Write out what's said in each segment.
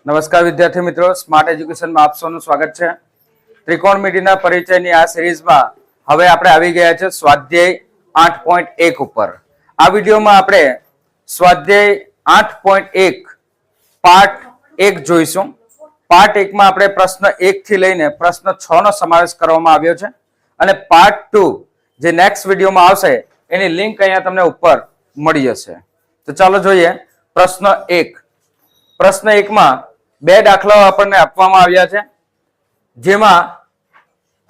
નમસ્કાર વિદ્યાર્થી મિત્રો, સ્માર્ટ એજ્યુકેશનમાં આપ સૌનું સ્વાગત છે. ત્રિકોણમિતિના પરિચયની આ સિરીઝમાં હવે આપણે આવી ગયા છે સ્વાધ્યાય 8.1 ઉપર. આ વિડીયોમાં આપણે સ્વાધ્યાય 8.1 પાર્ટ 1 જોઈશું. પાર્ટ 1 માં આપણે પ્રશ્ન 1 થી લઈને પ્રશ્ન 6 નો સમાવેશ કરવામાં આવ્યો છે અને પાર્ટ 2 જે નેક્સ્ટ વિડીયોમાં આવશે એની લિંક અહીંયા તમને ઉપર મળી જશે. તો ચાલો જોઈએ પ્રશ્ન 1. પ્રશ્ન 1 માં બે દાખલાઓ આપણને આપવામાં આવ્યા છે, જેમાં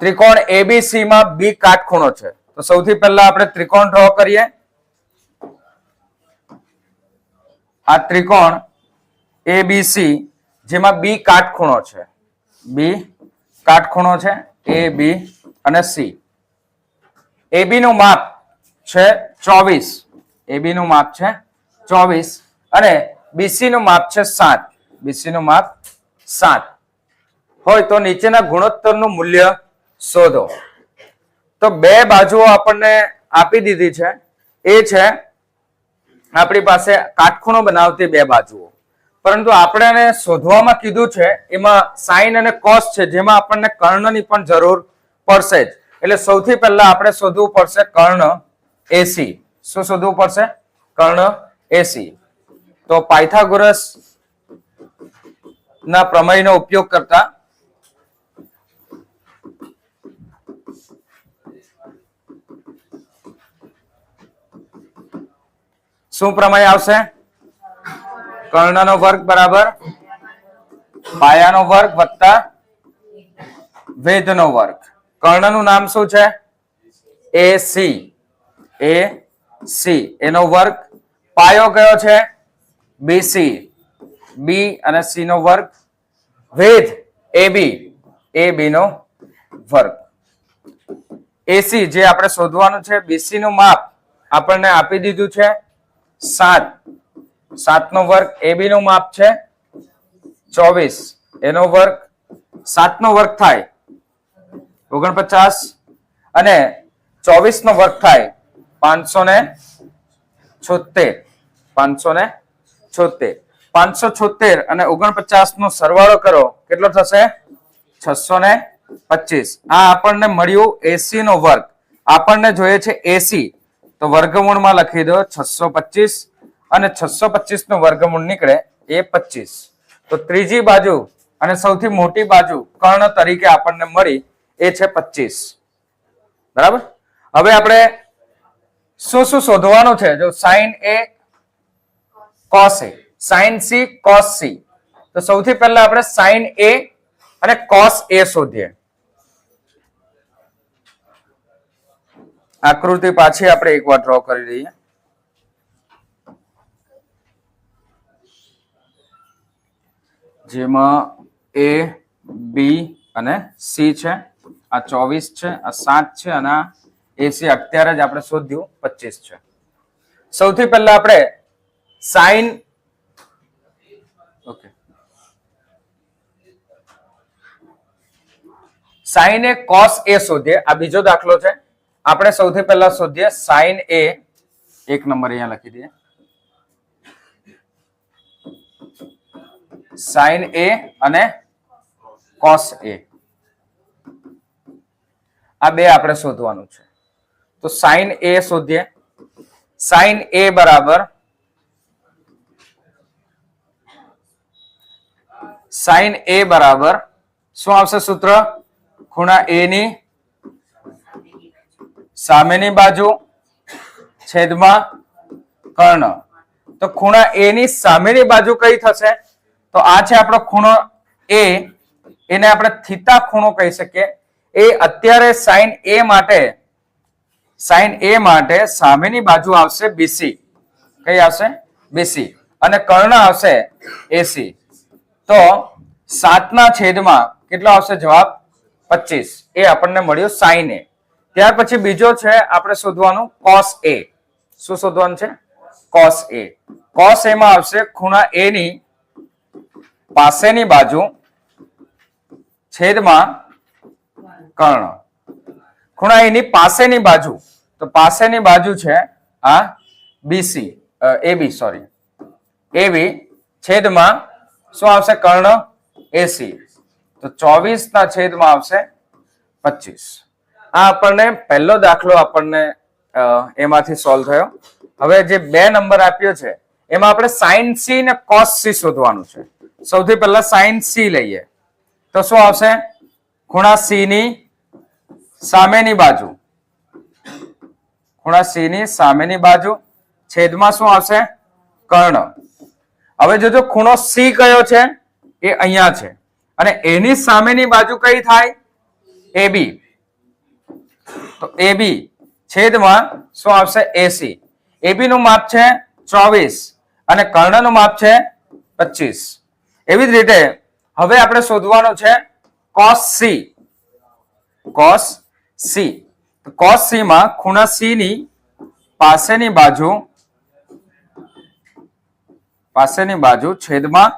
ત્રિકોણ એબીસી માં બી કાટખૂણો છે. તો સૌથી પહેલા આપણે ત્રિકોણ ડ્રો કરીએ. આ ત્રિકોણ એબીસી જેમાં બી કાટખૂણો છે, બી કાટખૂણો છે એ બી અને સી. એબી નું માપ છે 24, એબી નું માપ છે 24 અને બીસી નું માપ છે 7. બીસી નું માપ 7 હોય તો નીચેના ગુણોત્તરનું મૂલ્ય શોધો. તો બે બાજુઓ આપણને આપી દીધી છે, એ છે આપણી પાસે કાટખૂણો બનાવતી બે બાજુઓ, પરંતુ આપણે શોધવામાં કીધું છે એમાં સાઇન અને કોસ છે, જેમાં આપણને કર્ણની પણ જરૂર પડશે જ. એટલે સૌથી પહેલા આપણે શોધવું પડશે કર્ણ એસી. શું શોધવું પડશે? કર્ણ એસી. તો પાયથાગોરસ ના પ્રમેયનો ઉપયોગ કરતા શું પ્રમેય આવશે? કર્ણનો વર્ગ બરાબર પાયાનો વર્ગ વત્તા વેધનો વર્ગ. કર્ણનું નામ શું છે? એસી. એસી એનો વર્ગ. પાયો કયો છે? બીસી. બી અને સી નો વર્ગ. વેધ એબી. એબી નો વર્ગ. એસી જે આપણે શોધવાનું છે, બીસી નું માપ આપણને આપી દીધું છે 7. 7 નો વર્ગ. એબી નું માપ છે 24, એનો વર્ગ. 7 નો વર્ગ થાય 49 અને 24 નો વર્ગ થાય 576. 576 અને 49 નો સરવાળો કરો, કેટલો થશે? 625. આ આપણને મળ્યું એસી નો વર્ગ. આપણને જોઈએ છે એસી, તો વર્ગમૂળમાં લખી દો 625 અને 625 નું વર્ગમૂળ નીકળે એ 25. તો ત્રીજી બાજુ અને સૌથી મોટી બાજુ કર્ણ તરીકે આપણને મળી એ છે 25. બરાબર. હવે આપણે શું શું શોધવાનું છે? જો સાઇન એ કોસ એ, સાઇન સી કોસ સી. તો સૌથી પહેલા આપણે સાઇન એ અને કોસ એ શોધીએ. આકૃતિ પાછી આપણે એકવાર ડ્રો કરી દઈએ. જેમાં એ બી અને સી છે. આ 24 છે, આ 7 છે અને આ એસી અત્યારે જ આપણે શોધ્યું 25 છે. સૌથી પહેલા આપણે સાઇન સાઇન એ કોસ એ શોધીએ. આ બીજો દાખલો છે. આપણે સૌથી પહેલા શોધીએ સાઇન એ. એક નંબર અહીંયા લખી દઈએ. સાઇન એ અને કોસ એ, આ બે આપણે શોધવાનું છે. તો સાઇન એ શોધીએ. સાઇન એ બરાબર સાઇન એ બરાબર શું આવશે સૂત્ર? ખૂણા એ ની સામેની બાજુ છેદમાં કર્ણ. તો ખૂણા એ ની સામેની બાજુ કઈ થશે? તો આ છે આપણો ખૂણો એ, એને આપણે થીટા ખૂણો કહી શકીએ. એ અત્યારે સાઇન એ માટે સામેની બાજુ આવશે બીસી. કઈ આવશે? બીસી. અને કર્ણ આવશે એસી. તો 7 ના છેદમાં કેટલો આવશે જવાબ? 25. એ આપણને મળ્યું સાઇન એ. ત્યાર પછી બીજો છે આપણે શોધવાનું કોસ એ. શું શોધવાનું છે? કોસ એ. કોસ એ માં આવશે ખૂણા એ ની પાસેની બાજુ છેદમાં કર્ણ. ખૂણા એ ની પાસેની બાજુ, તો પાસેની બાજુ છે આ બીસી, એબી સોરી, એબી છેદમાં શું આવશે? કર્ણ એસી. તો 24 ના છેદમાં આવશે 25. આ આપણને પહેલો દાખલો આપણને એમાંથી સોલ્વ થયો. હવે જે 2 નંબર આપ્યો છે એમાં આપણે સાઇન સી ને કોસ સી શોધવાનું છે. સૌથી પહેલા સાઇન સી લઈએ તો શું આવશે? ખૂણા સી ની સામેની બાજુ, ખૂણા સી ની સામેની બાજુ છેદમાં શું આવશે? કર્ણ. હવે જોજો ખૂણો સી કયો છે? એ અહીંયા છે અને એની સામેની બાજુ કઈ થાય? AB. તો AB છેદમાં શું આવશે? AC. AB નું માપ છે 24 અને કર્ણનું માપ છે 25. એવી જ રીતે હવે આપણે શોધવાનું છે cos C. cos C. તો cos C માં ખૂણા C ની પાસેની બાજુ છેદમાં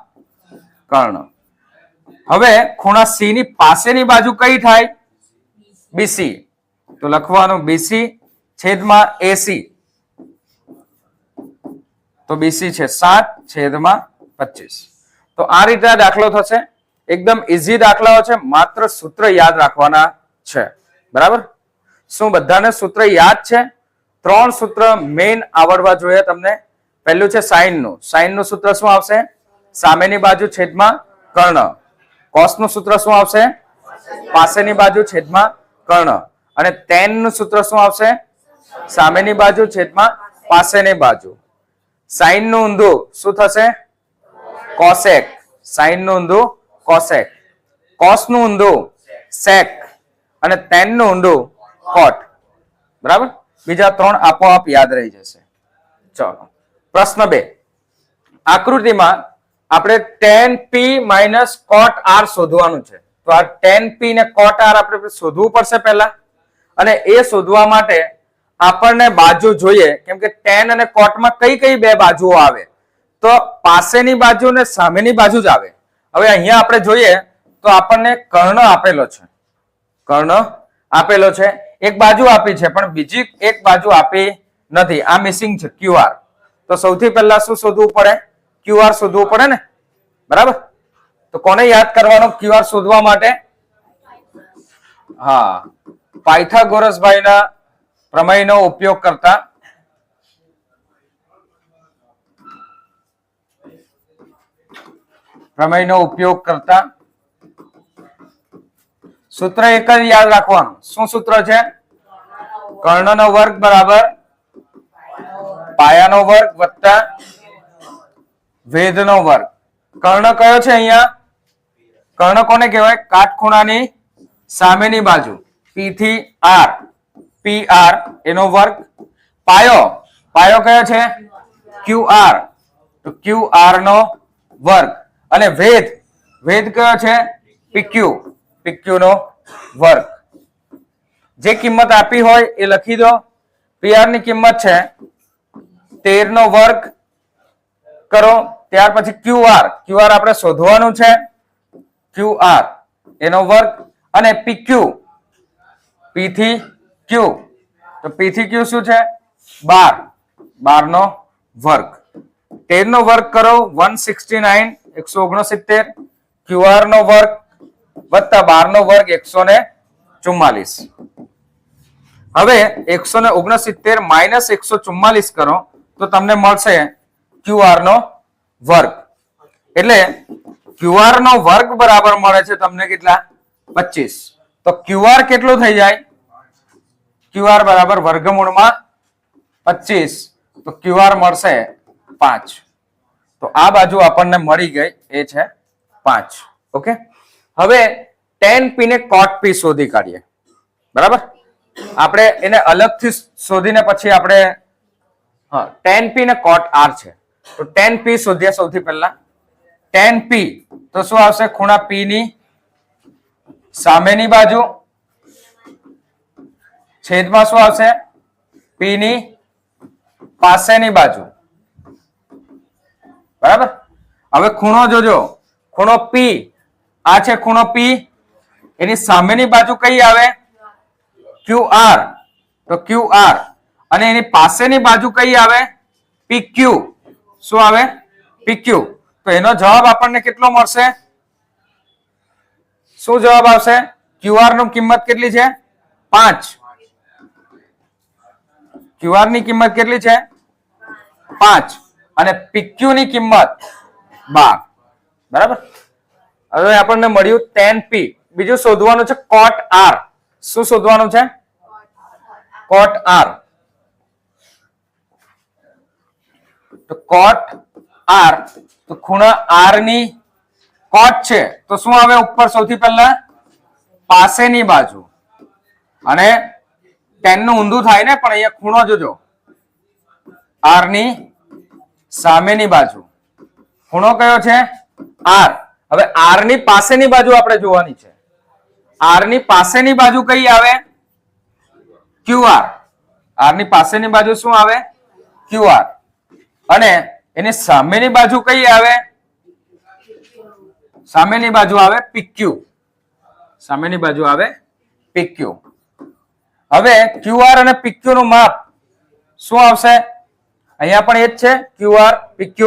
કર્ણ. હવે ખૂણા C ની પાસેની બાજુ કઈ થાય? BC. તો લખવાનું BC છેદમાં AC. તો BC છે 7 છેદમાં 25. તો આ રીતે આ દાખલો થશે. એકદમ ઈઝી દાખલાઓ છે, માત્ર સૂત્ર યાદ રાખવાના છે. બરાબર? શું બધાને સૂત્ર યાદ છે? 3 સૂત્ર મેઇન આવડવા જોઈએ તમને. પહેલું છે સાઇન નું. સાઇન નું સૂત્ર શું આવશે? સામેની બાજુ છેદમાં કર્ણ. કોસ નું સૂત્ર શું આવશે? પાસેની બાજુ છેદમાં કર્ણ. અને tan નું સૂત્ર શું આવશે? સામેની બાજુ છેદમાં પાસેની બાજુ. સાઇન નું ઊંધું શું થશે? કોસેક. સાઇન નું ઊંધું કોસેક. કોસ નું ઊંધું સેક અને tan નું ઊંધું કોટ. બરાબર? બીજા 3 આપોઆપ યાદ રહી જશે. ચલો પ્રશ્ન 2. આકૃતિમાં આપણે tan p cot r શોધવાનું છે. તો આ tan p ને cot r આપણે શોધવું પડશે પહેલા. અને એ શોધવા માટે આપણને બાજુ જોઈએ, કેમ કે tan અને cot માં કઈ 2 બાજુઓ આવે? તો પાસેની બાજુ ને સામેની બાજુ જ આવે. હવે અહીંયા આપણે જોઈએ તો આપણને કર્ણ આપેલો છે. કર્ણ આપેલો છે. એક બાજુ આપી છે પણ બીજી એક બાજુ આપી નથી. આ મિસિંગ છે QR. તો સૌથી પહેલા શું શોધવું પડે? QR શોધવું પડે ને. બરાબર? તો કોને યાદ કરવાનો QR શોધવા માટે? હા, પાયથાગોરસ ભાઈના પ્રમેયનો ઉપયોગ કરતા. સૂત્ર એક જ યાદ રાખવાનું. શું સૂત્ર છે? કર્ણનો વર્ગ બરાબર પાયાનો વર્ગ વત્તા વેધનો વર્ગ. કર્ણ કયો છે અહીંયા? કર્ણ કોને કહેવાય? કાટખૂણાની સામેની બાજુ P થી R. PR એનો વર્ગ. પાયો કયો છે? QR. તો QR નો વર્ગ. અને વેધ કયો છે? PQ નો વર્ગ. જે કિંમત આપી હોય એ લખી દો. PR ની કિંમત છે 13 નો વર્ગ કરો. ત્યાર પછી QR આપણે શોધવાનું છે. QR એનો વર્ગ અને PQ P થી Q. તો P થી Q શું છે? 12 નો વર્ગ. 13 નો વર્ગ કરો 169. QR નો વર્ગ વત્તા 12 નો વર્ગ 144. હવે 169 માઇનસ 144 કરો તો તમને મળશે QR નો વર્ગ. એટલે QR નો વર્ગ બરાબર મળે છે તમને કેટલા? 25. તો QR કેટલું થઈ જાય? QR બરાબર વર્ગમૂળમાં 25. તો QR મળશે 5. તો આ બાજુ આપણને મળી ગઈ, એ છે 5. ઓકે. હવે tan p ને cot p શોધી કાઢીએ. બરાબર? આપણે એને અલગથી શોધીને પછી આપણે tan p ને cot r છે. તો tan p શોધીએ સૌથી પહેલા. tan p તો શું આવશે? ખૂણા p ની સામેની બાજુ છેદમાં શું આવશે? p ની પાસેની બાજુ. બરાબર? હવે ખૂણો જોજો. ખૂણો p આ છે ખૂણો p. એની સામેની બાજુ કઈ આવે? QR. તો QR અને એની પાસેની બાજુ કઈ આવે? PQ. શું આવે? PQ. તો એનો જવાબ આપણને કેટલો મળશે? શું જવાબ આવશે? QR નું કિંમત કેટલી છે? 5. QR ની કિંમત કેટલી છે? 5 અને PQ ની કિંમત 12. બરાબર. હવે આપણને મળ્યું tan P. બીજું શોધવાનું છે cot R. શું શોધવાનું છે? cot R. તો cot R, તો ખૂણા R ની cot છે તો શું આવે ઉપર? સૌથી પહેલા પાસેની બાજુ, અને tan નું ઊંધું થાય ને, પણ અહીંયા ખૂણો જોજો, R ની સામેની બાજુ. ખૂણો કયો છે? R. હવે R ની પાસેની બાજુ આપણે જોવાની છે. R ની પાસેની બાજુ કઈ આવે? QR. R ની પાસેની બાજુ શું આવે? QR. અને એની સામેની બાજુ કઈ આવે? સામેની બાજુ આવે PQ. સામેની બાજુ આવે PQ. હવે QR અને PQ નું માપ શું આવશે? અહીંયા પણ એ જ છે, QR PQ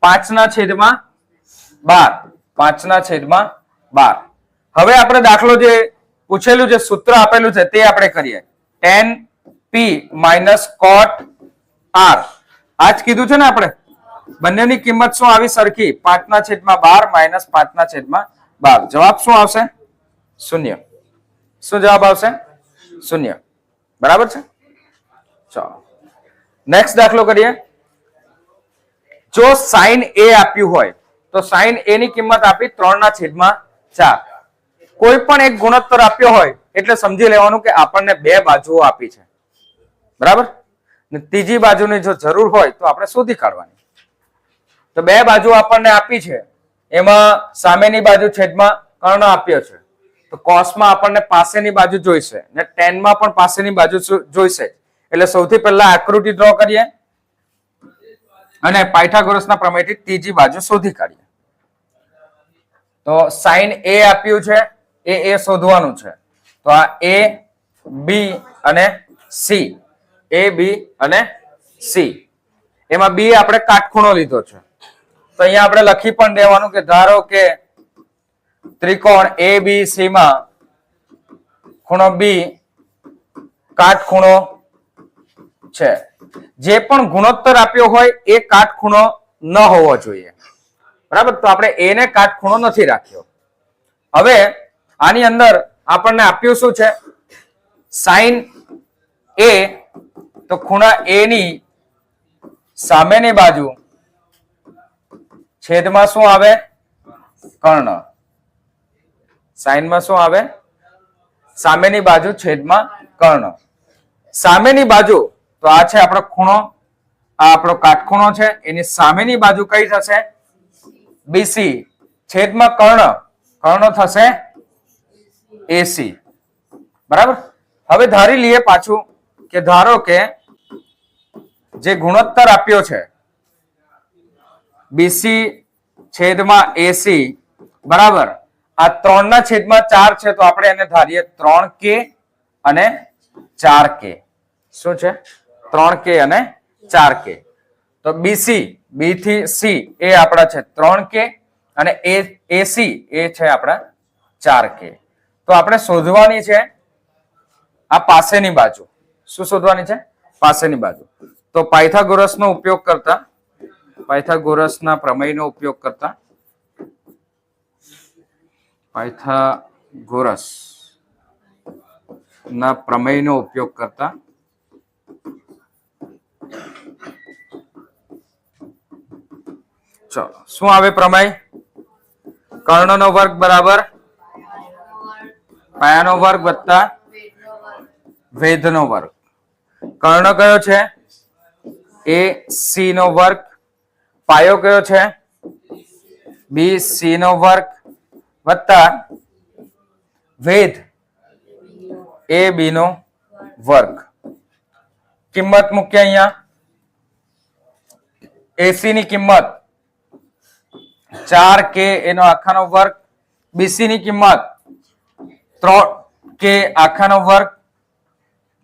5/12. 5/12. હવે આપણે દાખલો જે પૂછેલું છે, સૂત્ર આપેલું છે, તે આપણે કરીએ. tan P minus cot R. આજ કીધું છે ને આપણે, બંનેની કિંમત શું આવી? સરખી. 5/12 minus 5/12. જવાબ શું આવશે? 0. શું જવાબ આવશે? 0. બરાબર છે. ચાલો નેક્સ્ટ દાખલો કરીએ. જો sin A આપ્યું હોય તો sin A ની કિંમત આપી 3/4. કોઈ પણ એક ગુણોત્તર આપ્યો હોય એટલે સમજી લેવાનું કે આપણને બે બાજુઓ આપી છે. બરાબર. ત્રીજી બાજુની જો જરૂર હોય તો આપણે શોધી કાઢવાની. તો બે બાજુ આપણને આપી છે, એમાં સામેની બાજુ છેદમાં કર્ણ આપ્યો છે, તો કોસમાં આપણને પાસેની બાજુ જોઈશે ને ટેનમાં પણ પાસેની બાજુ જોઈશે. એટલે સૌથી પહેલા આકૃતિ ડ્રો કરીએ અને પાયથાગોરસના પ્રમેયથી ત્રીજી બાજુ શોધી કાઢીએ. તો sin A આપ્યું છે, એ શોધવાનું છે. તો આ A, B અને C, A, B અને C. એમાં B આપણે કાટખૂણો લીધો છે, તો અહીંયા આપણે લખી પણ દેવાનું કે ધારો કે ત્રિકોણ ABC માં ખૂણો B કાટખૂણો છે. જે પણ ગુણોત્તર આપ્યો હોય એ કાટખૂણો ન હોવો જોઈએ. બરાબર. તો આપણે A ને કાટખૂણો નથી રાખ્યો. હવે આની અંદર આપણને આપ્યું શું છે? sin A. તો ખૂણા A ની સામેની બાજુ છેદમાં શું આવે? કર્ણ. સાઈનમાં શું આવે? સામેની બાજુ છેદમાં કર્ણ. સામેની બાજુ તો આ છે આપણો ખૂણો, આ આપણો કાટખૂણો છે. એની સામેની બાજુ કઈ થશે? BC છેદમાં કર્ણ. કર્ણ થશે AC. બરાબર. હવે ધારી લઈએ પાછું કે ધારો કે જે ગુણોત્તર આપ્યો છે BC છેદમાં AC બરાબર, આ 3/4 છે, તો આપણે એને ધારીએ 3K અને 4K. શું છે? 3K અને 4K. તો BC, B થી C એ આપણા છે 3K અને AC એ છે આપણા 4K. તો આપણે શોધવાની છે આ પાસેની બાજુ. શું શોધવાની છે? પાસેની બાજુ. તો પાયથાગોરસનો ઉપયોગ કરતા, પાયથાગોરસના પ્રમેયનો ઉપયોગ કરતા, પાયથાગોરસ ના પ્રમેયનો ઉપયોગ કરતા ચલો શું આવે પ્રમેય? કર્ણનો વર્ગ બરાબર પાયાનો વર્ગ વત્તા વેધનો વર્ગ. કર્ણ કયો છે? AC નો વર્ગ. પાયો કયો છે? BC નો વર્ગ વત્તા વેધ AB નો વર્ગ. કિંમત મૂકીએ અહીંયા. AC ની કિંમત 4K એનો આખાનો વર્ગ, BC ની કિંમત 3K આખાનો વર્ગ.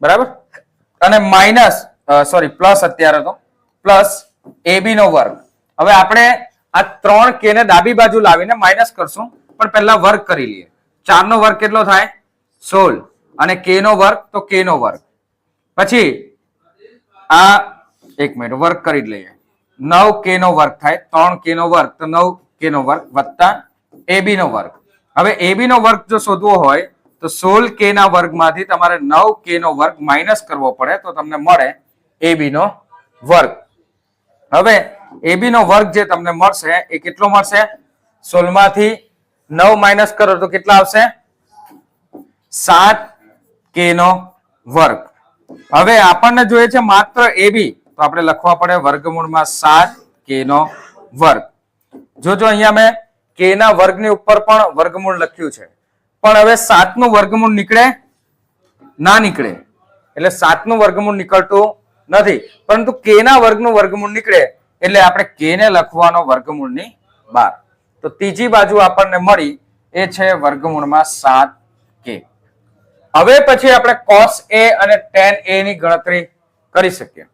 બરાબર. અને પ્લસ અત્યારે તો પ્લસ AB નો વર્ગ. હવે આપણે આ 3k ને ડાબી બાજુ લાવીને માઇનસ કરશું, પણ પહેલા વર્ગ કરી લઈએ. 4 નો વર્ગ કેટલો થાય? 16. અને k નો વર્ગ તો k નો વર્ગ. પછી આ એક મિનિટ વર્ગ કરી જ લઈએ. 9k નો વર્ગ થાય, 3k નો વર્ગ તો 9k નો વર્ગ વત્તા ab નો વર્ગ. હવે ab નો વર્ગ જો શોધવો હોય તો 16k ના વર્ગમાંથી તમારે 9k નો વર્ગ માઇનસ કરવો પડે તો તમને મળે ab નો વર્ગ. હવે ab નો વર્ગ જે તમને મળશે એ કેટલો મળશે? 16 માંથી 9 માઇનસ કરો તો કેટલા આવશે? 7k નો વર્ગ. હવે આપણને જોઈએ છે માત્ર ab, તો આપણે લખવા પડે વર્ગમૂળમાં 7k નો વર્ગ. જોજો અહીંયા મેં k ના વર્ગની ઉપર પણ વર્ગમૂળ લખ્યું છે, પણ હવે 7 નું વર્ગમૂળ નીકળે ના નીકળે, એટલે 7 નું વર્ગમૂળ નીકળતું નથી, પરંતુ k ના વર્ગનું વર્ગમૂળ નીકળે એટલે આપણે k ને લખવાનો વર્ગમૂળની બહાર. તો ત્રીજી બાજુ આપણને મળી એ છે વર્ગમૂળમાં 7k. હવે પછી આપણે cos a અને tan a ની ગણતરી કરી શકીએ.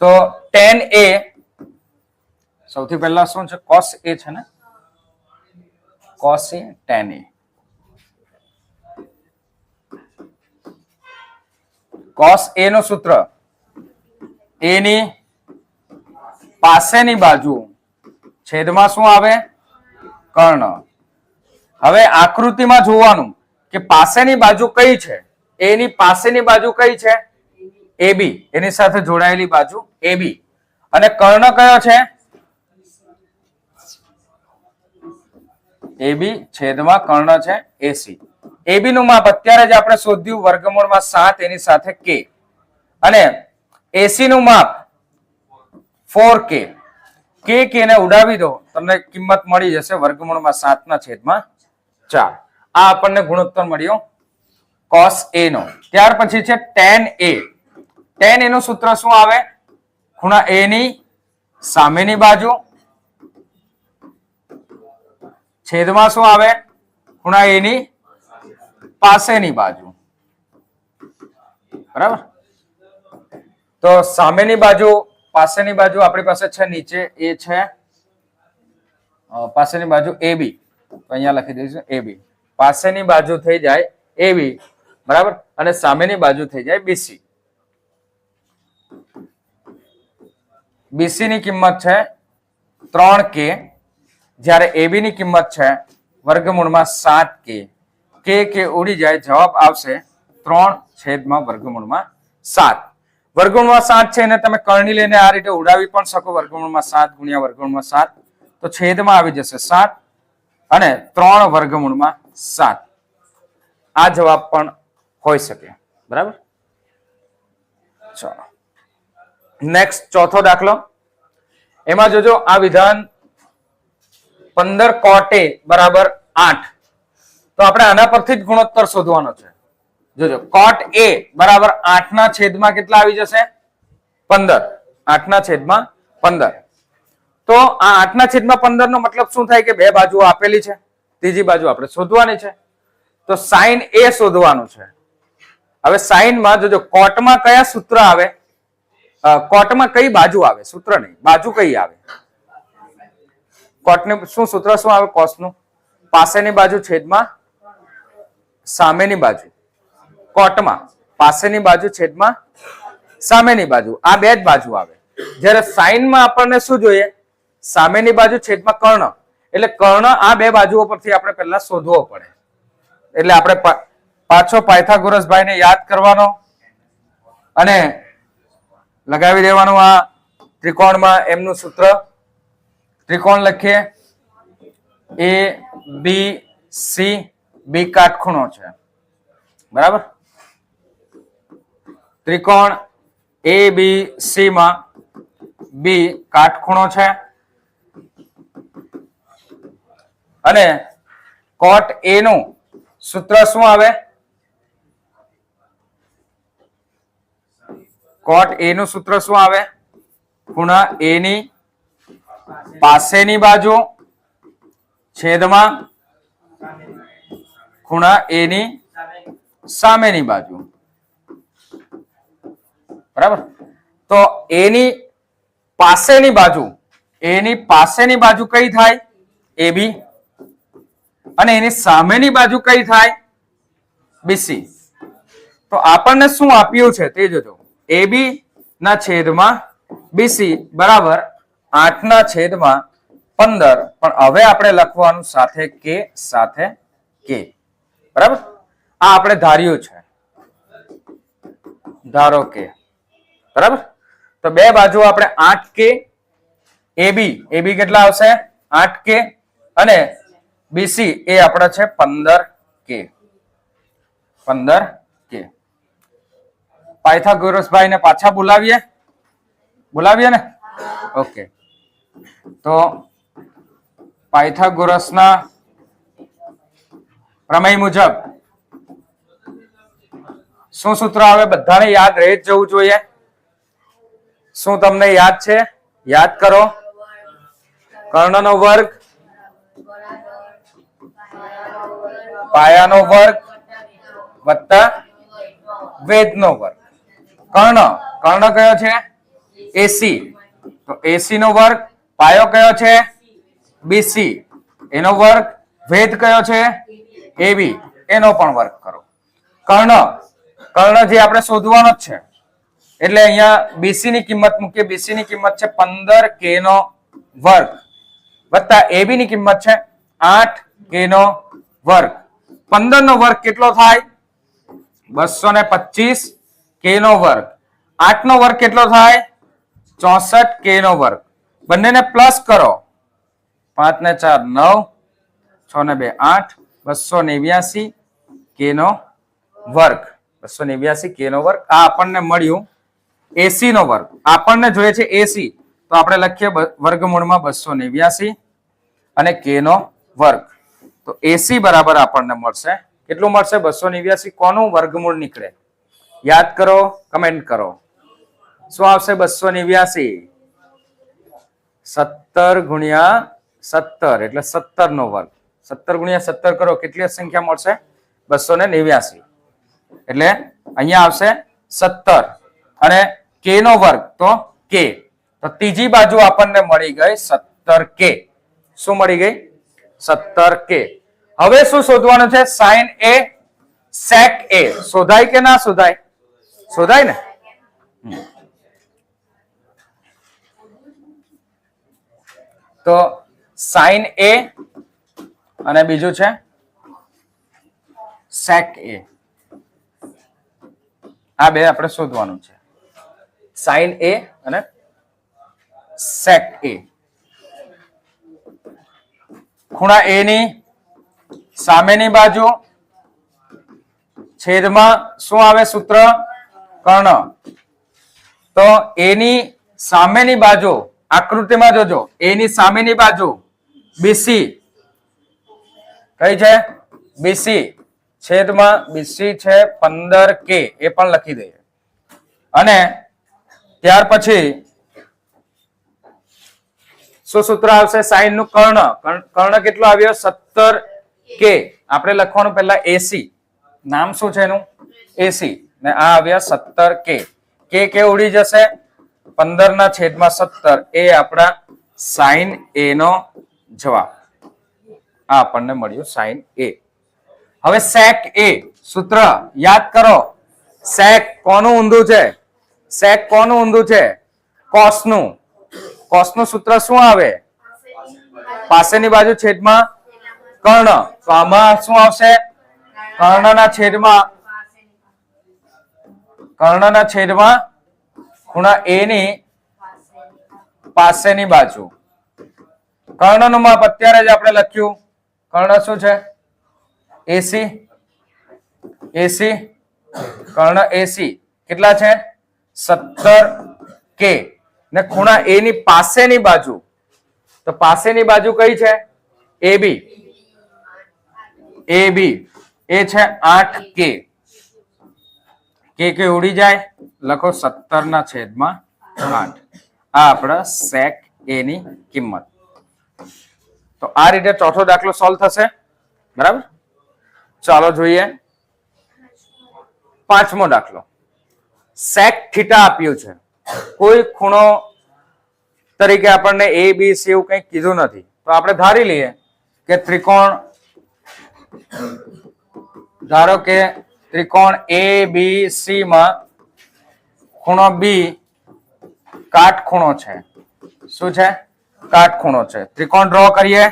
તો tan a સૌથી પહેલા શું છે? cos a છે ને, cos a tan a. cos a નું સૂત્ર a ની પાસેની બાજુ છેદમાં શું આવે? કર્ણ. હવે આકૃતિમાં જોવાનું કે પાસેની બાજુ કઈ છે? a ની પાસેની બાજુ કઈ છે? ab, એની સાથે જોડાયેલી બાજુ ab. અને કર્ણ કયો છે? ab છેદમાં કર્ણ છે ac. ab નું માપ અત્યારે જ આપણે શોધ્યું વર્ગમૂળમાં 7 એની સાથે k, અને ac નું માપ 4k. k ને ઉડાવી દો, તમને કિંમત મળી જશે વર્ગમૂળમાં 7 ના છેદમાં 4. આ આપણને ગુણોત્તર મળ્યો cos a નો. ત્યાર પછી છે tan a. tan a નું સૂત્ર શું આવે? ખૂણા a ની સામેની બાજુ છેદમાં શું આવે? ખૂણા a ની પાસેની બાજુ. બરાબર? તો સામેની બાજુ પાસેની બાજુ આપણી પાસે છે નીચે એ છે, પાસેની બાજુ ab, તો અહીંયા લખી દઈશું ab. પાસેની બાજુ થઈ જાય ab, બરાબર, અને સામેની બાજુ થઈ જાય bc. bc ની કિંમત છે 3k, જ્યારે ab ની કિંમત છે વર્ગમૂળમાં 7k. k ઉડી જાય, જવાબ આવશે 3 છેદમાં વર્ગમૂળમાં 7. વર્ગમૂળમાં 7 છે એને તમે કર્ણી લઈને આ રીતે ઉડાવી પણ શકો. વર્ગમૂળમાં 7 ગુણ્યા વર્ગમૂળમાં 7 તો છેદમાં આવી જશે 7 અને 3 વર્ગમૂળમાં 7. આ જવાબ પણ હોઈ શકે. બરાબર? ચાલો નેક્સ્ટ ચોથો દાખલો. એમાં જોજો આ વિધાન 15 cot a બરાબર 8. તો આપણે આના પરથી જ ગુણોત્તર શોધવાનો છે. જોજો cot a બરાબર 8 ના છેદમાં કેટલા આવી જશે? 15. 8 ના છેદમાં 15. તો આ 8 ના છેદમાં 15 નો મતલબ શું થાય? કે બે બાજુઓ આપેલી છે, ત્રીજી બાજુ આપણે શોધવાની છે. તો sin a શોધવાનું છે. હવે sin માં જોજો cot માં કયા સૂત્ર આવે? cot માં કઈ બાજુ આવે? સૂત્ર નહીં, બાજુ કઈ આવે? cot નું શું સૂત્ર શું આવે? cos નું પાસેની બાજુ છેદમાં સામેની બાજુ. cot માં પાસેની બાજુ છેદમાં સામેની બાજુ, આ બે જ બાજુ આવે. જ્યારે sin માં આપણને શું જોઈએ? સામેની બાજુ છેદમાં કર્ણ. એટલે કર્ણ આ બે બાજુઓ પરથી આપણે પહેલા શોધવો પડે. એટલે આપણે પાછો પાયથાગોરસ ભાઈને યાદ કરવાનો અને લગાવી દેવાનું આ ત્રિકોણમાં એમનું સૂત્ર. ત્રિકોણ લખીએ a b c. b કાટખૂણો છે, બરાબર? ત્રિકોણ a b c માં b કાટખૂણો છે અને cot a નું સૂત્ર શું આવે? cot a નું સૂત્ર શું આવે? ખૂણા a ની પાસેની બાજુ છેદમાં ખૂણા a ની સામેની બાજુ. બરાબર. તો એની પાસેની બાજુ કઈ થાય? AB. અને એની સામેની બાજુ કઈ થાય? BC. તો આપણને શું આપ્યું છે તે જોજો. AB ના છેદમાં BC બરાબર 8/15. પણ હવે આપણે લખવાનું સાથે K. બરાબર. આ આપણે ધાર્યું છે, ધારો કે. બરાબર. તો બે બાજુ આપણે 8K. AB કેટલા આવશે? 8K. અને BC એ આપણા છે 15K. પાયથાગોરસભાઈ ને પાછા બોલાવીએ ને? ઓકે. તો પાયથાગોરસના પ્રમેય મુજબ શું સૂત્ર આવે? બધાને યાદ રહી જ જવું જોઈએ. શું તમને યાદ છે? યાદ કરો. કર્ણનો વર્ગ પાયાનો વર્ગ વત્તા વેધનો વર્ગ. કર્ણ કયો છે? AC. તો AC નો વર્ગ. પાયો કયો છે? BC. એનો વર્ગ. વેધ કયો છે? AB. એનો પણ વર્ગ કરો. કર્ણ જે આપણે શોધવાનો જ છે, એટલે અહીંયા BC ની કિંમત મૂકીએ. BC ની કિંમત છે 15K નો વર્ગ વત્તા AB ની કિંમત છે 8K નો વર્ગ. 15 નો વર્ગ કેટલો થાય? 225K નો વર્ગ. 8 નો વર્ગ કેટલો થાય? 64K નો વર્ગ. બંનેને પ્લસ કરો. 5 ને 4 9, 6 ને 2 8, 289K નો વર્ગ. 289K નો વર્ગ. આ આપણને મળ્યું AC નો વર્ગ. આપણને જોઈએ છે AC, તો આપણે લખીએ વર્ગમૂળમાં 289 અને K નો વર્ગ. તો AC બરાબર આપણને મળશે. કેટલું મળશે? 289. કોનું વર્ગમૂળ નીકળે? યાદ કરો, કમેન્ટ કરો. શું આવશે? 289. 17 ગુણ્યા 17 એટલે 17 નો વર્ગ. 17 ગુણ્યા 17 કરો, કેટલી સંખ્યા મળશે? 289. એટલે અહીંયા આવશે 17 અને K નો વર્ગ તો K. તો ત્રીજી બાજુ આપણને મળી ગઈ 17K. શું મળી ગઈ? 17K. હવે શું શોધવાનું છે? sin A sec A. શોધાય કે ના શોધાય? શોધાય ને? તો sin A અને બીજું છે sec A. આ બે આપણે શોધવાનું છે. sin A અને sec A. ખૂણા A ની સામેની બાજુ છેદમાં શું આવે સૂત્ર? કર્ણ. તો A ની સામેની બાજુ આકૃતિમાં જોજો. A ની સામેની બાજુ BC કઈ છે? BC. છેદમાં BC છે 15K. એ પણ લખી દઈએ. અને ત્યાર પછી શું સૂત્ર આવશે? સાઈન નું કર્ણ કેટલો આવ્યો? 17K. આપણે લખવાનું પહેલા AC. નામ શું છે એનું? AC. ને આ આવ્યા 17K. K ઉડી જશે. 15/17 એ આપણા સાઈન A નો જવાબ. આ આપણને મળ્યું સાઈન A. હવે sec A સૂત્ર યાદ કરો. sec કોનું ઊંધું છે? sec કોનું ઊંધું છે? cos નું. cos નું સૂત્ર શું આવે? પાસેની બાજુ છેદમાં કર્ણ. તો આમાં શું આવશે? કર્ણના છેદમાં ખૂણા A ની પાસેની બાજુ. કર્ણનું માપ અત્યારે જ આપણે લખ્યું. કર્ણ શું છે? AC. કર્ણ AC કેટલા છે? 17K. ને ખૂણા A ની પાસેની બાજુ. તો પાસેની બાજુ કઈ છે? AB. એ છે 8K. K ઉડી જાય. લખો 17/8. આ આપણા sec A ની કિંમત. તો આ રીતે ચોથો દાખલો સોલ્વ થશે. બરાબર. ચાલો જોઈએ પાંચમો દાખલો. સેક થીટા આપ્યું છે, કોઈ ખૂણો તરીકે આપણને એ બી સી એવું કંઈ કીધું નથી, તો આપણે ધારી લઈએ કે ત્રિકોણ, ધારો કે ત્રિકોણ એ બી સી માં ખૂણો બી કાટખૂણો છે. શું છે? કાટખૂણો છે. ત્રિકોણ ડ્રો કરીએ.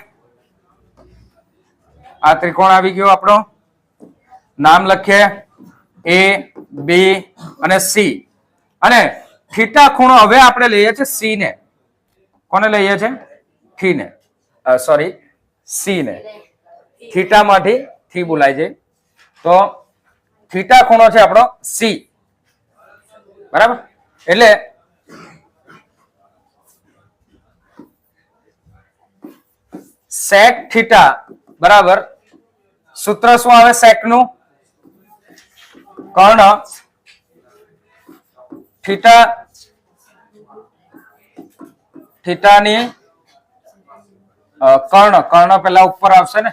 આ ત્રિકોણ આવી ગયો આપણો. નામ લખીએ એ બી અને સી. અને થીટા ખૂણો હવે આપણે લઈએ છીએ સી ને. કોને લઈએ છીએ? થી ને, સોરી સી ને. થીટા માંથી થી બોલાય છે, તો થીટા ખૂણો છે આપણો સી. બરાબર? એટલે સેક થીટા બરાબર, સૂત્ર શું આવે સેક નું? કર્ણ થીટા, થીટાની કર્ણ પેલા ઉપર આવશે ને,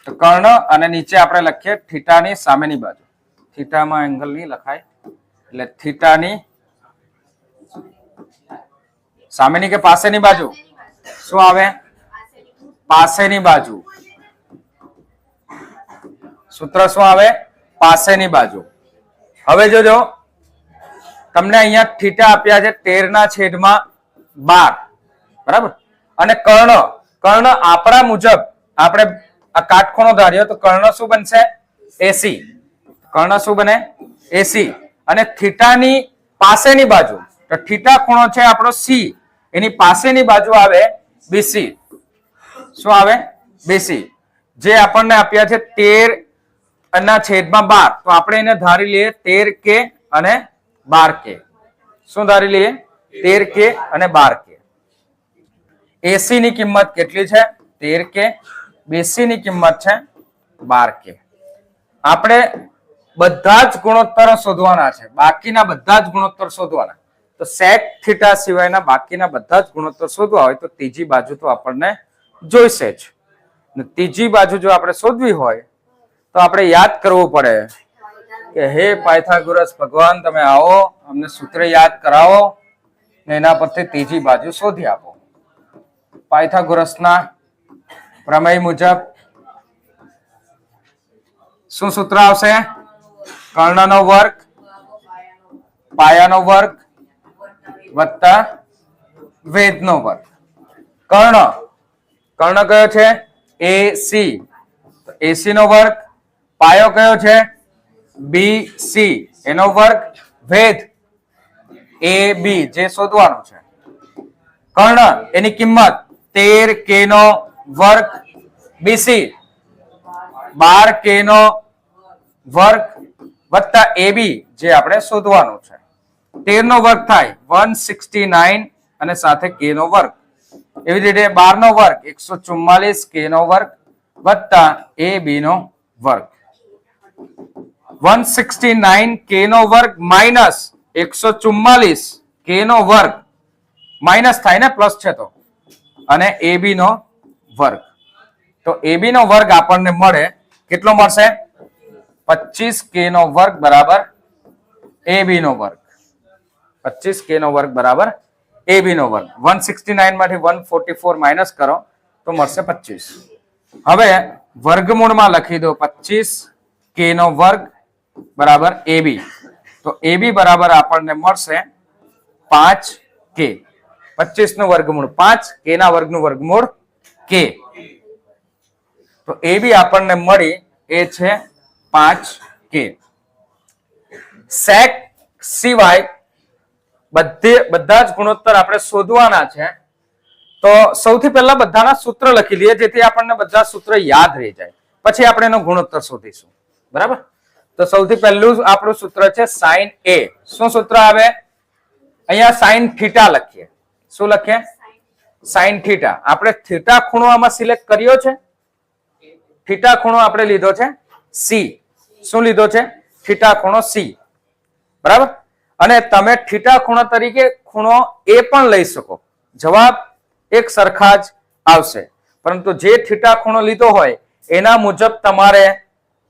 તો કર્ણ અને નીચે આપણે લખીએ થીટાની સામેની બાજુ. થીટામાં એંગલ નહીં લખાય, એટલે થીટાની સામેની કે પાસેની બાજુ? શું આવે? પાસેની બાજુ. સૂત્ર શું આવે? પાસેની બાજુ. હવે જોજો, તમને અહીંયા થીટા આપ્યા છે 13/12. બરાબર? અને કર્ણ, કર્ણ આપણા મુજબ આપણે આ કાટખૂણો ધાર્યો, તો કર્ણ શું બનશે? એસી. કર્ણ શું બને? એસી. અને થીટાની પાસેની બાજુ, તો થીટા ખૂણો છે આપણો સી, એની પાસેની બાજુ આવે બીસી. શું આવે? બીસી. જે આપણને આપ્યા છે 13/12, તો આપણે એને ધારી લઈએ 13K અને 12K. શું ધારી લઈએ? 13K અને 12K. એસી ની કિંમત કેટલી છે? 13K. બીસી ની કિંમત છે 12K. આપણે બધા જ ગુણોત્તર શોધવાના છે, બાકીના બધા જ ગુણોત્તર શોધવાના. તો સેક થીટા સિવાયના બાકીના બધા જ ગુણોત્તર શોધવા હોય તો ત્રીજી બાજુ તો આપણને જોઈશે જ. ત્રીજી બાજુ જો આપણે શોધવી હોય તો આપણે યાદ કરવું પડે કે હે પાયથાગોરસ ભગવાન, તમે આવો, અમને સૂત્ર યાદ કરાવો ને એના પરથી ત્રીજી બાજુ શોધી આપો. પાયથાગોરસના પ્રમેય મુજબ શું સૂત્ર આવશે? કર્ણનો વર્ગ પાયાનો વર્ગ વત્તા વેધનો વર્ગ. કર્ણ, કર્ણ કયો છે? એસી. એસી નો વર્ગ. પાયો કયો છે? બીસી, એનો વર્ગ. વેધ એ બી, જે શોધવાનું છે. કર્ણ એની કિંમત 13K નો વર્ગ, બીસી 12K નો વર્ગ વત્તા એબી, જે આપણે શોધવાનું છે. 13 નો વર્ગ થાય 169 અને સાથે K નો વર્ગ. એવી રીતે 12 નો વર્ગ 144 K નો વર્ગ વત્તા એબી નો વર્ગ. 169 K નો વર્ગ માઇનસ 144 K નો વર્ગ, માઇનસ થાય ને, પ્લસ છે તો, અને એબી નો વર્ગ. તો એબી નો વર્ગ આપણને મળે, કેટલો મળશે? 25K નો વર્ગ બરાબર એબી નો વર્ગ. 25K નો વર્ગ બરાબર એબી નો વર્ગ. 169 માંથી 144 માઇનસ કરો તો મળશે 25. હવે વર્ગમૂળમાં લખી દો 25K નો વર્ગ બરાબર એબી. તો એબી બરાબર આપણને મળશે 5K. 25 નું વર્ગમૂળ 5, K ના વર્ગનું વર્ગમૂળ K. તો એબી આપણને મળી એ છે 5K. સેક સિવાય બધા જ ગુણોત્તર આપણે શોધવાના છે. તો સૌથી પહેલા બધાના સૂત્ર લખી લઈએ, જેથી આપણને બધા સૂત્ર યાદ રહી જાય, પછી આપણે એનો ગુણોત્તર શોધીશું. બરાબર? તો સૌથી પહેલું આપણું સૂત્ર છે sin A. શું સૂત્ર આવે? અહીંયા sin થીટા લખીએ. શું લખીએ? sin theta. આપણે થીટા ખૂણો આમાં સિલેક્ટ કર્યો છે. થીટા ખૂણો આપણે લીધો છે સી. શું લીધો છે? થીટા ખૂણો સી. બરાબર? અને તમે થીટા ખૂણો તરીકે ખૂણો એ પણ લઈ શકો, જવાબ એક સરખા જ આવશે. પરંતુ જે થીટા ખૂણો લીધો હોય એના મુજબ તમારે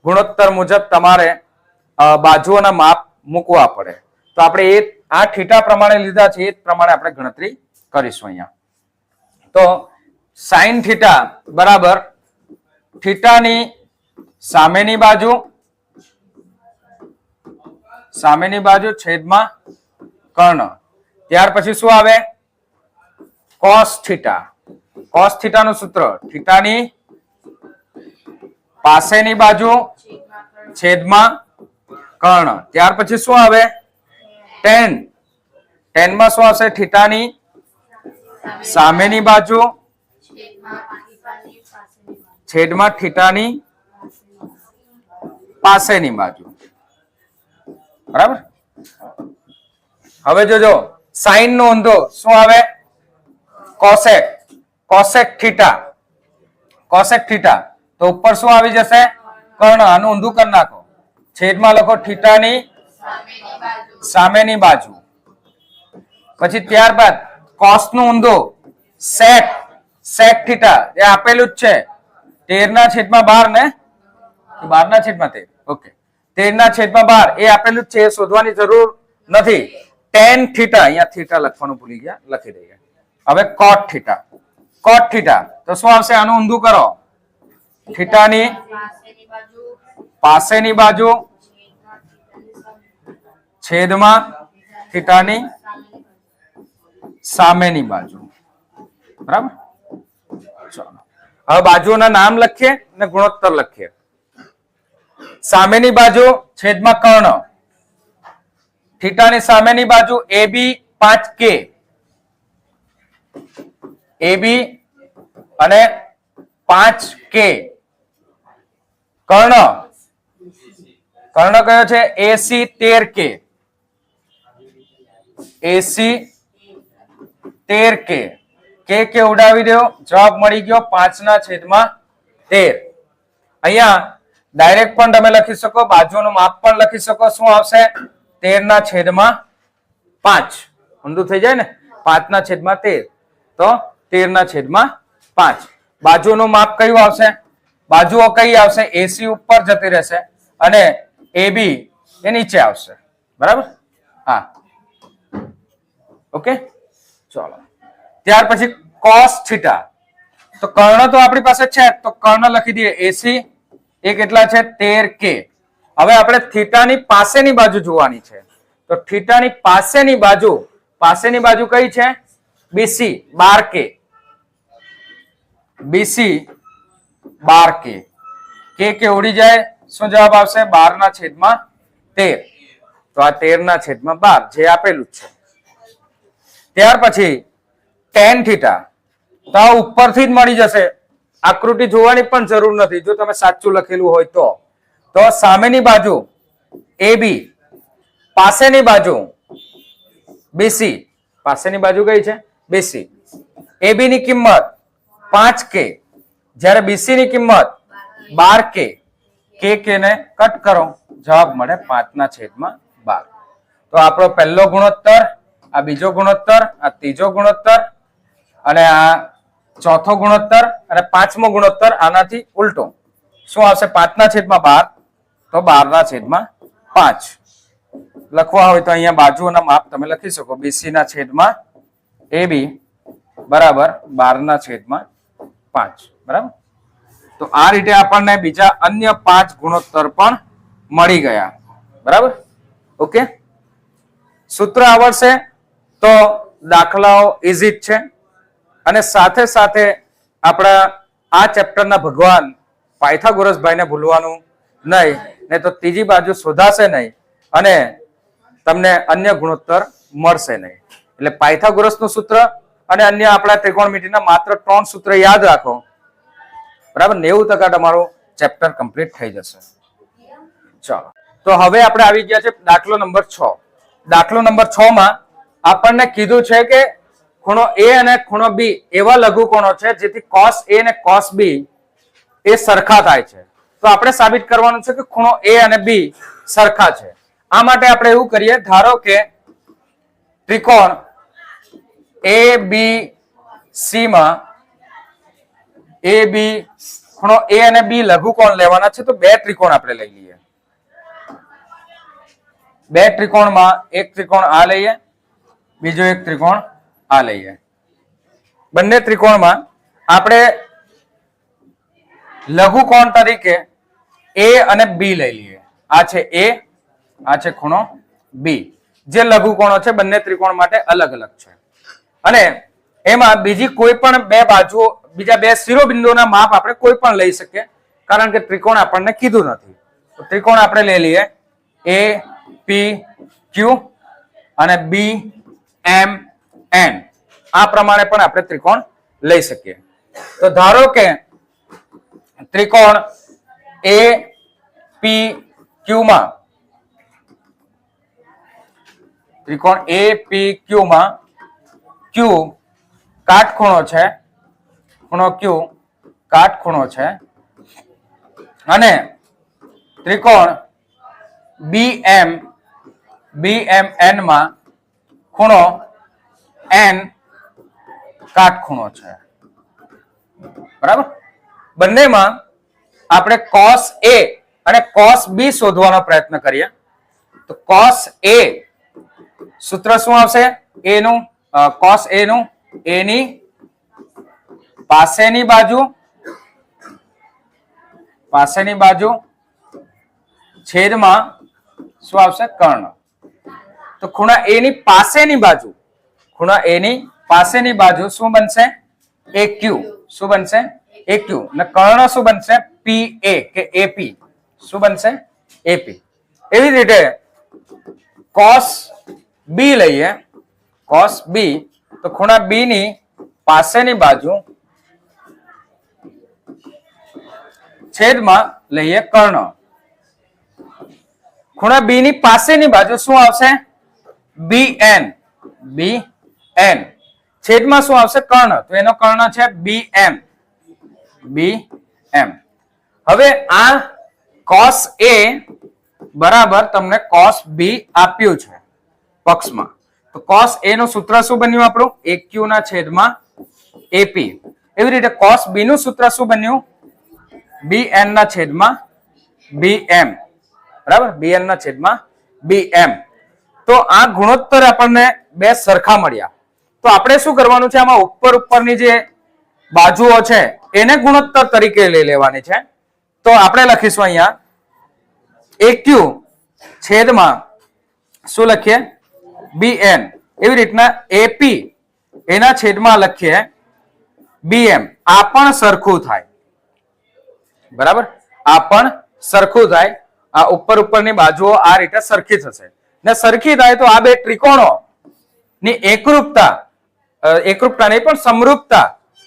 ગુણોત્તર મુજબ તમારે બાજુઓના માપ મૂકવા પડે. તો આપણે આ થીટા પ્રમાણે લીધા છે એ પ્રમાણે આપણે ગણતરી કરીશું અહીંયા. તો સાઈન થીટા બરાબર થીટાની સામેની બાજુ છેદમાં કર્ણ. ત્યાર પછી શું આવે? Cos theta. કોસ થીટા નું સૂત્ર થીટાની પાસેની બાજુ છેદમાં કર્ણ. ત્યાર પછી શું આવે? ટેન. ટેન માં શું આવશે? થીટાની સામેની બાજુ છેદમાં થીટાની પાસેની બાજુ. બરાબર. હવે જોજો સાઈન નો ઊંધો શું આવે? Cosec. Cosec theta. Cosec theta તો ઉપર શું આવી જશે? કર્ણ. આનું ઊંધું કરી નાખો. છેદમાં લખો થીટાની સામેની બાજુ. પછી ત્યારબાદ કોસ નું ઊંધું સેક. સેક થીટા એ આપેલું જ છે 13/12 ને 12/13. ઓકે 13/12 એ આપેલું જ છે, એ શોધવાની જરૂર નથી. ટેન થીટા અહીંયા થીટા લખવાનું ભૂલી ગયા, લખી દઈએ. હવે કોટ થીટા. કોટ થીટા તો શું આવશે? આનું ઊંધું કરો. થીટાની પાસેની બાજુ છેદમાં થીટાની સામેની બાજુ. બરાબર. ચલો હવે બાજુના નામ લખીએ અને ગુણોત્તર લખીએ. સામેની બાજુ છેદમાં કર્ણ. થીટાની સામેની બાજુ AB 5K. AB અને 5K. કર્ણ. કર્ણ કયો છે? AC 13K. AC 13K. કે ઉડાવી દો, જવાબ મળી ગયો 5/13. અહીંયા ડાયરેક્ટ પણ તમે લખી શકો, બાજુનું માપ પણ લખી શકો. શું આવશે? 13/5. ઊંધું થઈ જાય ને 5/13 તો 13/5. બાજુનું માપ કયું આવશે? બાજુઓ કઈ આવશે? AC ઉપર જતી રહેશે અને AB એ નીચે આવશે. બરાબર. હા ઓકે ચલો. ત્યાર પછી કોસ થીટા. તો કર્ણ તો આપણી પાસે છે, તો કર્ણ લખી દઈએ. AC એ કેટલા છે? 13K. હવે આપણે થીટાની પાસેની બાજુ જોવાની છે. તો થીટાની પાસેની બાજુ કઈ છે? BC 12K. BC 12K. કે ઉડી જાય. શું જવાબ આવશે? 12/13. તો આ 13/12 જે આપેલું છે. ત્યાર પછી ટેન થીટા. તો આ ઉપરથી જ મળી જશે, આકૃતિ જોવાની પણ જરૂર નથી જો તમે સાચું લખેલું હોય તો. તો સામેની બાજુ AB, પાસેની બાજુ BC. પાસેની બાજુ કઈ છે? BC. AB ની કિંમત 5K, જ્યારે BC ની કિંમત 12K. K ને કટ કરો, જવાબ મળે 5/12. તો આપણો પહેલો ગુણોત્તર, આ બીજો ગુણોત્તર, આ ત્રીજો ગુણોત્તર અને આ ચોથો ગુણોત્તર અને પાંચમો ગુણોત્તર આનાથી ઉલટો. શું આવશે? 5/12 તો 12/5. લખવા હોય તો અહીંયા બાજુઓના માપ તમે લખી શકો. BC ના છેદમાં AB બરાબર 12/5. બરાબર. તો આ રીતે આપણને બીજા અન્ય 5 ગુણોત્તર પણ મળી ગયા. બરાબર. ઓકે. સૂત્ર આવડશે તો દાખલાઓ ઈઝી જ છે. અને સાથે સાથે આપણા આ ચેપ્ટરના ભગવાન પાયથાગોરસભાઈને ભૂલવાનું નહીં, નહીં તો ત્રીજી બાજુ શોધાશે નહીં અને તમને અન્ય ગુણોત્તર મળશે નહીં. એટલે પાયથાગોરસનું સૂત્ર અને અન્ય આપણા ત્રિકોણમિતિના માત્ર 3 સૂત્ર યાદ રાખો. બરાબર. 90% તમારું ચેપ્ટર કમ્પ્લીટ થઈ જશે. ચાલો તો હવે આપણે આવી ગયા છે દાખલો નંબર 6. દાખલો નંબર 6 માં આપણને કીધું છે કે ખૂણો A અને ખૂણો B એવા લઘુકોણો છે જેથી cos A અને cos B એ સરખા થાય છે. તો આપણે સાબિત કરવાનું છે કે ખૂણો A અને B સરખા છે. આ માટે આપણે એવું કરીએ, ધારો કે ત્રિકોણ ABC માં AB ખૂણો A અને B લઘુકોણ લેવાના છે. તો બે ત્રિકોણ આપણે લઈ લઈએ. બે ત્રિકોણમાં એક ત્રિકોણ આ લઈએ, બીજો એક ત્રિકોણ આ લઈએ. બંને ત્રિકોણમાં આપણે લઘુકોણ તરીકે A અને B લઈ લઈએ. આ છે A, આ છે ખૂણો B. જે લઘુકોણો છે બંને ત્રિકોણ માટે અલગ અલગ છે. અને એમાં બીજી કોઈ પણ બે બાજુઓ, બીજા બે શિરોબિંદુઓના માપ આપણે કોઈ પણ લઈ શકીએ, કારણ કે ત્રિકોણ આપણને કીધું નથી. તો ત્રિકોણ આપણે લઈ લઈએ A P Q અને B M N. આ પ્રમાણે પણ આપણે ત્રિકોણ લઈ શકીએ. તો ધારો કે ત્રિકોણ A P Q માં ત્રિકોણ A P Q માં Q કાટખૂણો છે, ખૂણો Q કાટખૂણો છે, અને ત્રિકોણ BMN માં ખૂણો N કાટખૂણો છે. બરાબર. બંનેમાં આપણે cos A અને cos B શોધવાનો પ્રયત્ન કરીએ. તો cos A સૂત્ર શું આવશે? A નું cos A નું A ની પાસેની બાજુ છેદમાં શું આવશે? કર્ણ. તો ખૂણા A ની પાસેની બાજુ શું બનશે? AQ. શું બનશે? AQ. અને કર્ણ શું બનશે? PA કે AP. શું બનશે? AP. એવી રીતે cos B લઈએ, cos B, તો ખૂણા B ની પાસેની બાજુ છેદમાં લઈએ કર્ણ. ખૂણા B ની પાસેની બાજુ શું આવશે? BN. છેદમાં શું આવશે? કર્ણ. તો એનો કર્ણ છે BM. હવે આ cos A બરાબર તમને cos B આપ્યું છે પક્ષમાં. તો cos A નું સૂત્ર શું બન્યું આપણું? AQ ના છેદમાં AP. એવી રીતે cos B નું સૂત્ર શું બન્યું? BN ના છેદમાં BM. બરાબર. BN ના છેદમાં BM. તો આ ગુણોત્તર આપણને બે સરખા મળ્યા. તો આપણે શું કરવાનું છે? આમાં ઉપરની જે બાજુઓ છે એને ગુણોત્તર તરીકે લઈ લેવાની છે. તો આપણે લખીશું અહીંયા AQ છેદમાં શું લખીએ? BN. એવી રીતના AP એના છેદમાં લખીએ BM. આ પણ સરખું થાય. બરાબર. આ પણ સરખું થાય. આ ઉપરની બાજુઓ આ રીતે સરખી થશે. ને સરખી થાય તો આ બે ત્રિકોણો ની એકરૂપતા નહીં પણ સમરૂપતા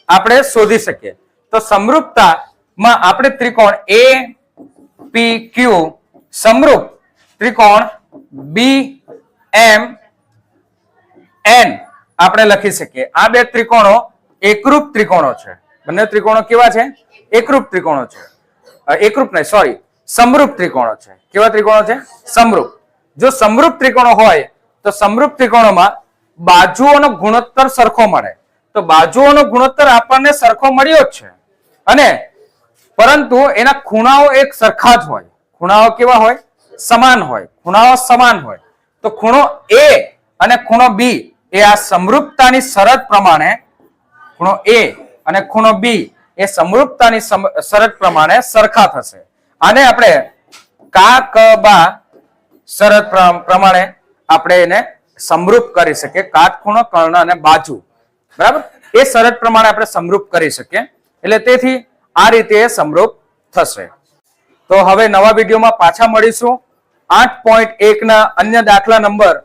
આપણે શોધી શકીએ. તો સમરૂપતામાં આપણે ત્રિકોણ APQ સમરૂપ ત્રિકોણ BMN આપણે લખી શકીએ. આ બે ત્રિકોણો એકરૂપ ત્રિકોણો છે. બંને ત્રિકોણો કેવા છે? એકરૂપ ત્રિકોણો છે. સમરૂપ ત્રિકોણો છે. કેવા ત્રિકોણો છે? સમરૂપ. જો સમરૂપ ત્રિકોણો હોય તો સમરૂપ ત્રિકોણોમાં બાજુઓનો ગુણોત્તર સરખો મળે. તો બાજુઓનો ગુણોત્તર આપણને સરખો મળ્યો જ છે, અને પરંતુ એના ખૂણાઓ એક સરખા જ હોય. ખૂણાઓ કેવા હોય? સમાન હોય. ખૂણાઓ સમાન હોય. તો ખૂણો A અને ખૂણો B એ આ સમરૂપતાની શરત પ્રમાણે ખૂણો A અને ખૂણો B એ સમરૂપતાની શરત પ્રમાણે સરખા થશે. આને આપણે કાકબા શરત પ્રમાણે આપણે એને સમરૂપ કરી શકીએ. કાટખૂણો, કર્ણ અને બાજુ. બરાબર. એ શરત પ્રમાણે આપણે સમરૂપ કરી શકીએ. એટલે તેથી આ રીતે સમરૂપ થશે. તો હવે નવા વિડીયોમાં પાછા મળીશું. 8.1 ના અન્ય દાખલા નંબર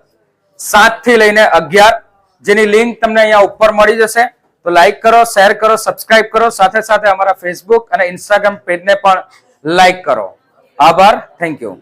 7 થી લઈને 11, જેની લિંક તમને અહીંયા ઉપર મળી જશે. તો લાઈક કરો, શેર કરો, સબસ્ક્રાઇબ કરો. સાથે સાથે અમારા ફેસબુક અને ઇન્સ્ટાગ્રામ પેજને પણ લાઈક કરો. આભાર. Thank you.